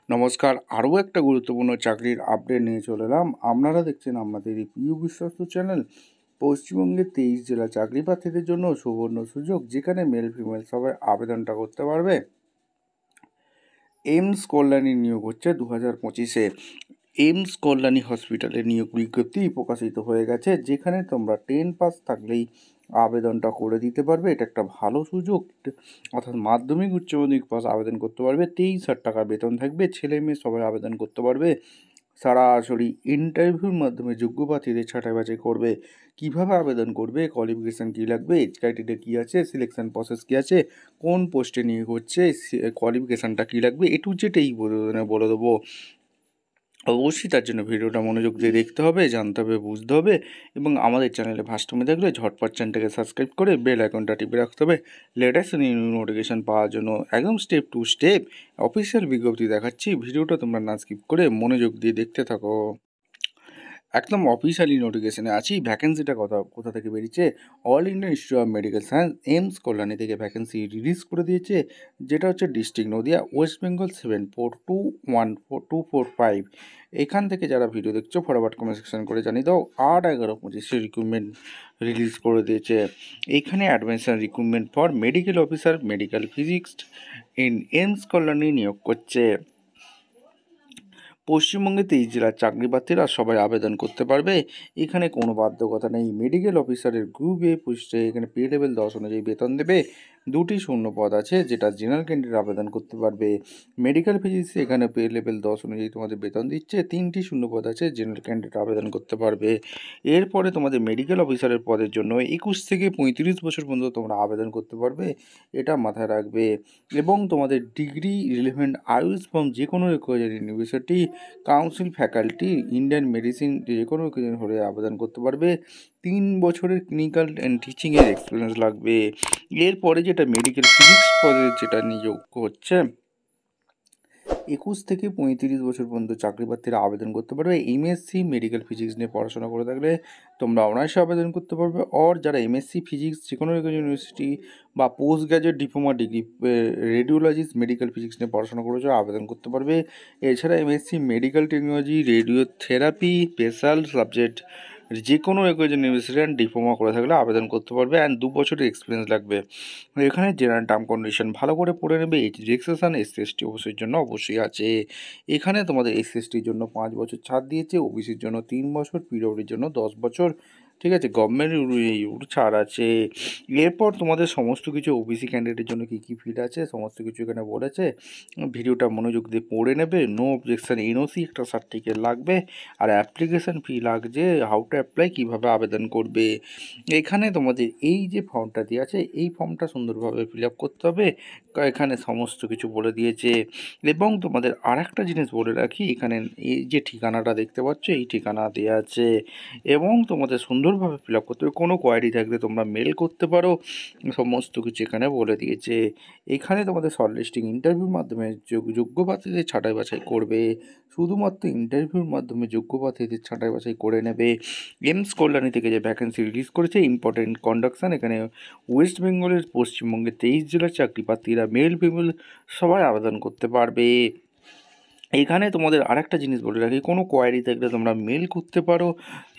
নমস্কার, আরও একটা গুরুত্বপূর্ণ চাকরির আপডেট নিয়ে চলে এলাম। আপনারা দেখছেন আমাদের এই প্রিয় বিশ্বস্ত চ্যানেল। পশ্চিমবঙ্গের 23 জেলা চাকরি প্রার্থীদের জন্য সুবর্ণ সুযোগ, যেখানে মেল ফিমেল সবাই আবেদনটা করতে পারবে। এইমস কল্যাণী নিয়োগ হচ্ছে 2025-এ। এইমস কল্যাণী হসপিটালে নিয়োগ বিজ্ঞপ্তি প্রকাশিত হয়ে গেছে, যেখানে তোমরা 10 পাস থাকলেই আবেদনটা করে দিতে পারবে। এটা একটা ভালো সুযোগ, অর্থাৎ মাধ্যমিক উচ্চ মাধ্যমিক পাস আবেদন করতে পারবে। 23,000 টাকা বেতন থাকবে, ছেলে মেয়ে সবাই আবেদন করতে পারবে। সরাসরি ইন্টারভিউর মাধ্যমে যোগ্য প্রার্থীদের ছাঁটাই বাছাই করবে। কীভাবে আবেদন করবে, কোয়ালিফিকেশান কী লাগবে, এজ ক্রাইটেরিয়া কী আছে, সিলেকশন প্রসেস কী আছে, কোন পোস্টে নিয়োগ হচ্ছে, কোয়ালিফিকেশানটা কী লাগবে, টু জেড এই বলে দেবো। অবশ্যই তার জন্য ভিডিওটা মনোযোগ দিয়ে দেখতে হবে, জানতে হবে, বুঝতে হবে, এবং আমাদের চ্যানেলে ফার্স্ট টাইমে দেখলে ঝটপট চ্যানেলটাকে সাবস্ক্রাইব করে বেল আইকনটা টিপে রাখতে হবে লেটেস্ট নোটিফিকেশান পাওয়ার জন্য। একদম স্টেপ টু স্টেপ অফিসিয়াল বিজ্ঞপ্তি দেখাচ্ছি, ভিডিওটা তোমরা না স্কিপ করে মনোযোগ দিয়ে দেখতে থাকো। একদম অফিসিয়ালি নোটিফিকেশানে আছি। ভ্যাকেন্সিটা কোথা থেকে বেরিয়েছে, All India Institute of Medical Science AIIMS Kalyani থেকে ভ্যাকেন্সি রিলিজ করে দিয়েছে, যেটা হচ্ছে ডিস্ট্রিক্ট নদিয়া, ওয়েস্ট বেঙ্গল 74214245। এখান থেকে যারা ভিডিও দেখছো ফরওয়ার্ড কমেন্ট সেকশন করে জানিয়ে দাও। 8/11/25 রিক্রুটমেন্ট রিলিজ করে দিয়েছে। এখানে admission recruitment for medical officer medical physics in AIIMS Kalyani নিয়োগ করছে। পশ্চিমবঙ্গে 23 জেলার চাকরি প্রার্থীরা সবাই আবেদন করতে পারবে। এখানে কোনো বাধ্যকতা নেই। মেডিকেল অফিসারের গ্রুপ এ পোস্টে এখানে পে লেভেল 10 অনুযায়ী বেতন দেবে। 2টি শূন্য পদ আছে, যেটা জেনারেল ক্যান্ডিডেট আবেদন করতে পারবে। মেডিকেল ফিজিক্সে এখানে পে লেভেল 10 অনুযায়ী তোমাদের বেতন দিচ্ছে। 3টি শূন্য পদ আছে, জেনারেল ক্যান্ডিডেট আবেদন করতে পারবে। এরপরে তোমাদের মেডিকেল অফিসারের পদের জন্য 21 থেকে 35 বছর পর্যন্ত তোমরা আবেদন করতে পারবে, এটা মাথায় রাখবে। এবং তোমাদের ডিগ্রি রিলেভেন্ট আইউএস ফ্রম যে কোনো university, council, faculty, Indian medicine যে কোনো হলে আবেদন করতে পারবে। 3 বছরের ক্লিনিক্যাল অ্যান্ড টিচিংয়ের এক্সপিরিয়েন্স লাগবে। এরপরে যেটা মেডিকেল ফিজিক্স পদে যেটা নিয়োগ হচ্ছে, 21 থেকে 35 বছর পর্যন্ত চাকরি প্রার্থীরা আবেদন করতে পারবে। এমএসসি মেডিকেল ফিজিক্স নিয়ে পড়াশোনা করে থাকলে তোমরা অনায়াসে আবেদন করতে পারবে। যারা এমএসসি ফিজিক্স যে কোনো ইউনিভার্সিটি বা post graduate diploma degree radiologist medical physics নিয়ে পড়াশোনা করেছো আবেদন করতে পারবে। এছাড়া MSc medical technology, radiotherapy, special subject যে কোনো ইউনিভার্সিটি ডিপ্লোমা করে থাকলে আবেদন করতে পারবে। অ্যান্ড 2 বছরের এক্সপিরিয়েন্স লাগবে। এখানে জেনারেল টার্ম কন্ডিশন ভালো করে পড়ে নেবে। এজ রিল্যাক্সেশন এসসি/এসটি অবশ্যই জন্য অবশ্যই আছে। এখানে তোমাদের এসসি/এসটির জন্য 5 বছর ছাড় দিয়েছে, ওবিসির জন্য 3 বছর, পিডব্লিউডির জন্য 10 বছর। ঠিক আছে, গভর্নমেন্ট ছাড় আছে। এরপর তোমাদের সমস্ত কিছু ওবিসি ক্যান্ডিডেটের জন্য কী কী ফিড আছে সমস্ত কিছু এখানে বলেছে। ভিডিওটা মনোযোগ দিয়ে পড়ে নেবে। নো অবজেকশন এনওসি একটা সার্টিফিকেট লাগবে, আর অ্যাপ্লিকেশন ফি লাগছে। হাউ টু অ্যাপ্লাই, কীভাবে আবেদন করবে। এখানে তোমাদের এই যে ফর্মটা দেওয়া আছে, এই ফর্মটা সুন্দরভাবে ফিল আপ করতে হবে। এখানে সমস্ত কিছু বলে দিয়েছে। এবং তোমাদের আর একটা জিনিস বলে রাখি, এখানে এই যে ঠিকানাটা দেখতে পাচ্ছ, এই ঠিকানা দেওয়া আছে। এবং তোমাদের সুন্দরভাবে ফিল আপ করতে হবে। কোনো কোয়ারি থাকলে তোমরা মেল করতে পারো, সমস্ত কিছু এখানে বলে দিয়েছে। এখানে তোমাদের শর্টলিস্টিং ইন্টারভিউর মাধ্যমে যোগ্য প্রার্থীদের ছাঁটাই বাছাই করবে। শুধুমাত্র ইন্টারভিউর মাধ্যমে যোগ্য প্রার্থীদের ছাঁটাই বাছাই করে নেবে। এইমস কল্যাণী থেকে যে ভ্যাকেন্সি রিলিজ করেছে, ইম্পর্টেন্ট কন্ডাকশান, এখানে ওয়েস্ট বেঙ্গলের পশ্চিমবঙ্গের 23 জেলার চাকরি প্রার্থীরা মেল ফিমেল সবাই আবেদন করতে পারবে। এখানে তোমাদের আরেকটা জিনিস বলে রাখি, কোনো কোয়ারি থাকলে তোমরা মেল করতে পারো।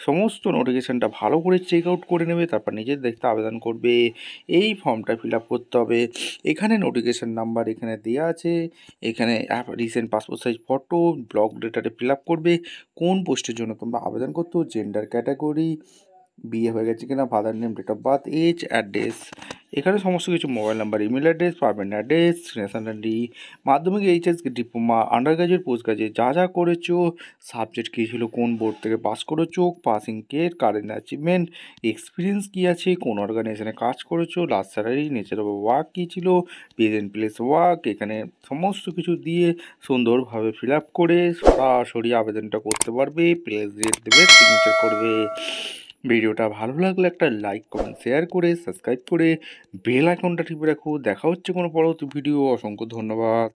সমস্ত নোটিফিকেশানটা ভালো করে চেক আউট করে নেবে, তারপর নিজের দেখতে আবেদন করবে। এই ফর্মটা ফিল আপ করতে হবে। এখানে নোটিফিকেশান নাম্বার এখানে দেওয়া আছে। এখানে recent passport size photo, block ডেটাতে ফিল আপ করবে। কোন পোস্টের জন্য তোমরা আবেদন করতে, জেন্ডার ক্যাটাগরি, বিয়ে হয়ে গেছে কিনা, father name, date of birth, age, address, এখানে সমস্ত কিছু, mobile number, email address, permanent address, nationality, মাধ্যমিক, HS, diploma, undergraduate, postgraduate যা যা করেছো, সাবজেক্ট কী ছিল, কোন বোর্ড থেকে পাস করেছো, passing grade, current achievement, experience কী আছে, কোন অর্গানাইজেশনে কাজ করেছো, last salary, nature of work কী ছিল, প্রেজেন্ট প্লেস ওয়ার্ক, এখানে সমস্ত কিছু দিয়ে সুন্দরভাবে ফিল আপ করে সরাসরি আবেদনটা করতে পারবে। প্লেস ডেট দেবে, সিগনেচার করবে। ভিডিওটা ভালো লাগলে একটা লাইক, কমেন্ট, শেয়ার করে সাবস্ক্রাইব করে বেল আইকনটা টিপে রাখো। দেখা হচ্ছে কোনো পরবর্তী ভিডিও। অসংখ্য ধন্যবাদ।